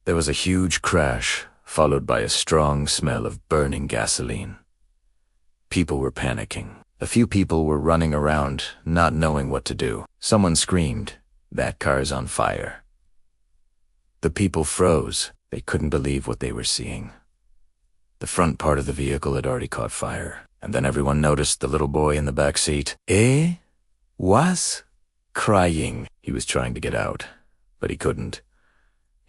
There was a huge crash, followed by a strong smell of burning gasoline. People were panicking. A few people were running around, not knowing what to do. Someone screamed, "That car's on fire." The people froze. They couldn't believe what they were seeing. The front part of the vehicle had already caught fire, and then everyone noticed the little boy in the back seat. Was? Crying. He was trying to get out, but he couldn't.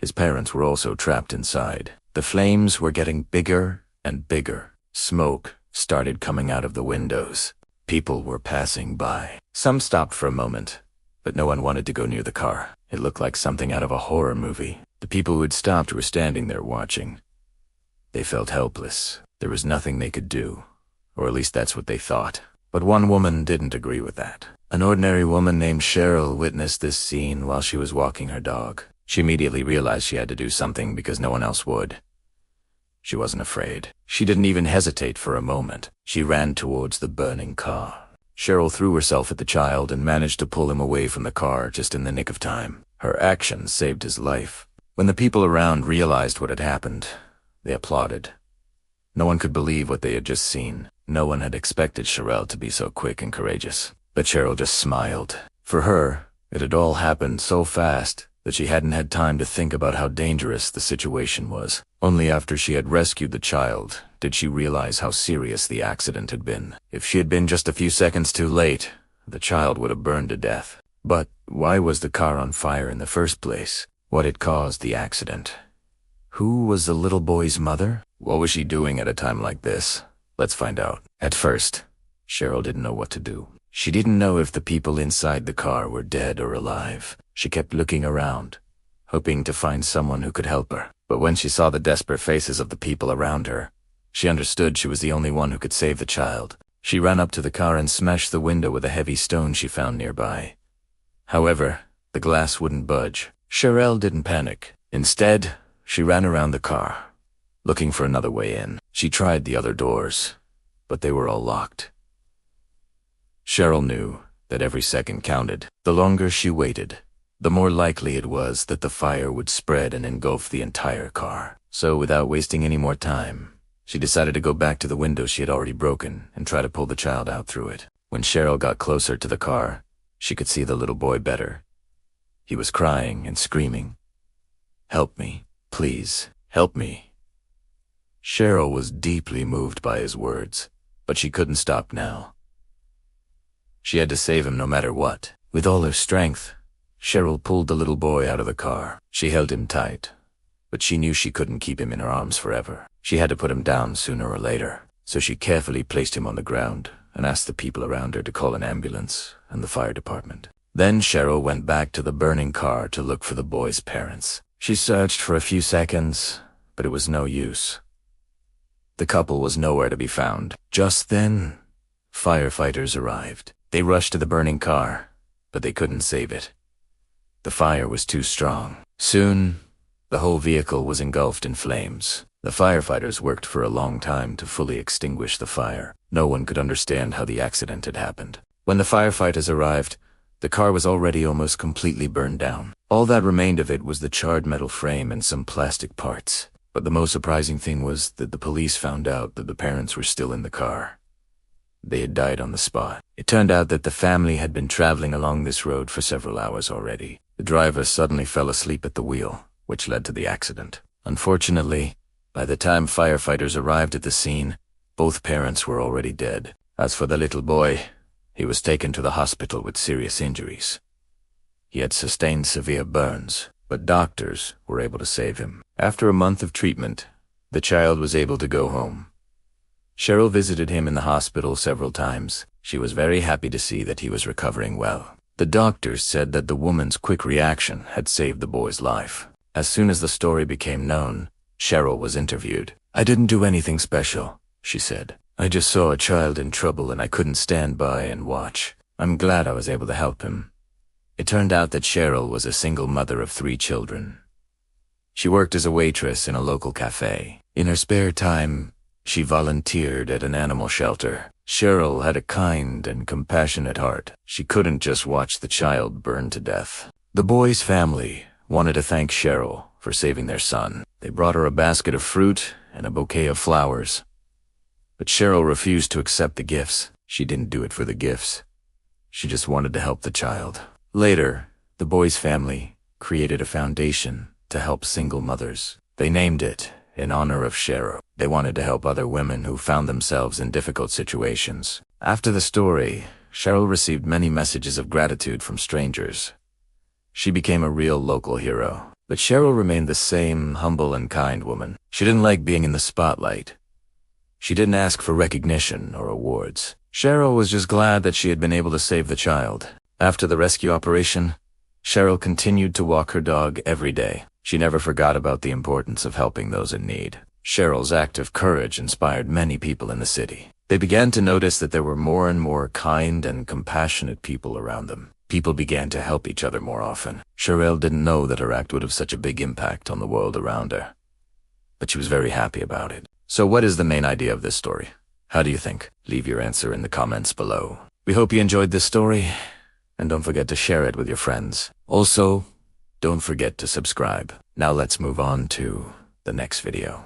His parents were also trapped inside. The flames were getting bigger and bigger. Smoke started coming out of the windows. People were passing by. Some stopped for a moment, but no one wanted to go near the car. It looked like something out of a horror movie. The people who had stopped were standing there watching. They felt helpless. There was nothing they could do, or at least that's what they thought. But one woman didn't agree with that. An ordinary woman named Cheryl witnessed this scene while she was walking her dog. She immediately realized she had to do something because no one else would. She wasn't afraid. She didn't even hesitate for a moment. She ran towards the burning car. Cheryl threw herself at the child and managed to pull him away from the car just in the nick of time. Her action saved his life. When the people around realized what had happened, they applauded. No one could believe what they had just seen. No one had expected Cheryl to be so quick and courageous. But Cheryl just smiled. For her, it had all happened so fast that she hadn't had time to think about how dangerous the situation was. Only after she had rescued the child did she realize how serious the accident had been. If she had been just a few seconds too late, the child would have burned to death. But why was the car on fire in the first place? What had caused the accident? Who was the little boy's mother? What was she doing at a time like this? Let's find out. At first, Cheryl didn't know what to do. She didn't know if the people inside the car were dead or alive. She kept looking around, hoping to find someone who could help her. But when she saw the desperate faces of the people around her, she understood she was the only one who could save the child. She ran up to the car and smashed the window with a heavy stone she found nearby. However, the glass wouldn't budge. Cheryl didn't panic. Instead, she ran around the car, looking for another way in. She tried the other doors, but they were all locked. Cheryl knew that every second counted. The longer she waited, the more likely it was that the fire would spread and engulf the entire car. So without wasting any more time, she decided to go back to the window she had already broken and try to pull the child out through it. When Cheryl got closer to the car, she could see the little boy better. He was crying and screaming, "Help me, please, help me." Cheryl was deeply moved by his words, but she couldn't stop now. She had to save him no matter what. With all her strength, Cheryl pulled the little boy out of the car. She held him tight, but she knew she couldn't keep him in her arms forever. She had to put him down sooner or later. So she carefully placed him on the ground and asked the people around her to call an ambulance and the fire department. Then Cheryl went back to the burning car to look for the boy's parents. She searched for a few seconds, but it was no use. The couple was nowhere to be found. Just then, firefighters arrived. They rushed to the burning car, but they couldn't save it. The fire was too strong. Soon, the whole vehicle was engulfed in flames. The firefighters worked for a long time to fully extinguish the fire. No one could understand how the accident had happened. When the firefighters arrived, the car was already almost completely burned down. All that remained of it was the charred metal frame and some plastic parts. But the most surprising thing was that the police found out that the parents were still in the car. They had died on the spot. It turned out that the family had been traveling along this road for several hours already. The driver suddenly fell asleep at the wheel, which led to the accident. Unfortunately, by the time firefighters arrived at the scene, both parents were already dead. As for the little boy, he was taken to the hospital with serious injuries. He had sustained severe burns, but doctors were able to save him. After a month of treatment, the child was able to go home. Cheryl visited him in the hospital several times. She was very happy to see that he was recovering well. The doctors said that the woman's quick reaction had saved the boy's life. As soon as the story became known, Cheryl was interviewed. "I didn't do anything special," she said. "I just saw a child in trouble and I couldn't stand by and watch. I'm glad I was able to help him." It turned out that Cheryl was a single mother of 3 children. She worked as a waitress in a local cafe. In her spare time, she volunteered at an animal shelter. Cheryl had a kind and compassionate heart. She couldn't just watch the child burn to death. The boy's family wanted to thank Cheryl for saving their son. They brought her a basket of fruit and a bouquet of flowers. But Cheryl refused to accept the gifts. She didn't do it for the gifts. She just wanted to help the child. Later, the boy's family created a foundation to help single mothers. They named it in honor of Cheryl. They wanted to help other women who found themselves in difficult situations. After the story, Cheryl received many messages of gratitude from strangers. She became a real local hero. But Cheryl remained the same humble and kind woman. She didn't like being in the spotlight. She didn't ask for recognition or awards. Cheryl was just glad that she had been able to save the child. After the rescue operation, Cheryl continued to walk her dog every day. She never forgot about the importance of helping those in need. Cheryl's act of courage inspired many people in the city. They began to notice that there were more and more kind and compassionate people around them. People began to help each other more often. Cheryl didn't know that her act would have such a big impact on the world around her, but she was very happy about it. So what is the main idea of this story? How do you think? Leave your answer in the comments below. We hope you enjoyed this story, and don't forget to share it with your friends. Also, don't forget to subscribe. Now let's move on to the next video.